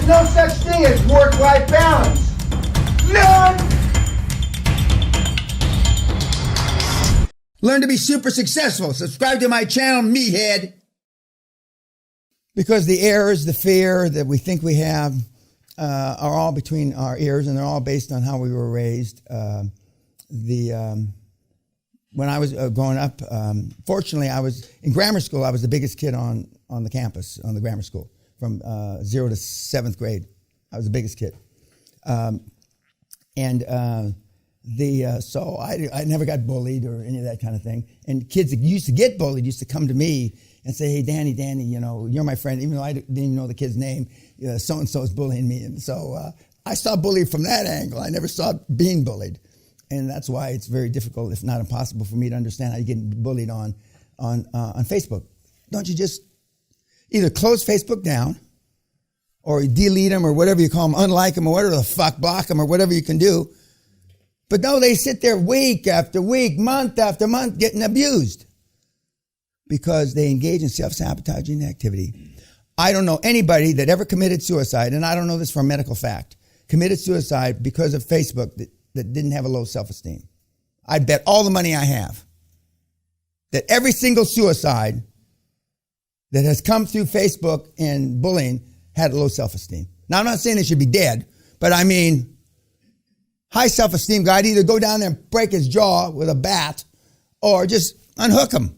There's no such thing as work-life balance. None! Learn to be super successful. Subscribe to my channel, meathead. Because the errors, the fear that we think we have are all between our ears, and they're all based on how we were raised. When I was growing up, fortunately, I was in grammar school. I was the biggest kid on the campus, on the grammar school, from 0 to 7th grade. I was the biggest kid. So I never got bullied or any of that kind of thing. And kids that used to get bullied used to come to me and say, hey, Danny, you know, you're my friend. Even though I didn't even know the kid's name, so-and-so is bullying me. And so I saw bullying from that angle. I never saw being bullied. And that's why it's very difficult, if not impossible, for me to understand how you get bullied on Facebook. Don't you just either close Facebook down or delete them or whatever you call them, unlike them or whatever the fuck, block them or whatever you can do. But no, they sit there week after week, month after month getting abused because they engage in self-sabotaging activity. I don't know anybody that ever committed suicide, and I don't know this for a medical fact, committed suicide because of Facebook that didn't have a low self-esteem. I'd bet all the money I have that every single suicide that has come through Facebook and bullying had a low self-esteem. Now, I'm not saying they should be dead, but I mean, high self-esteem guy, I'd either go down there and break his jaw with a bat or just unhook him.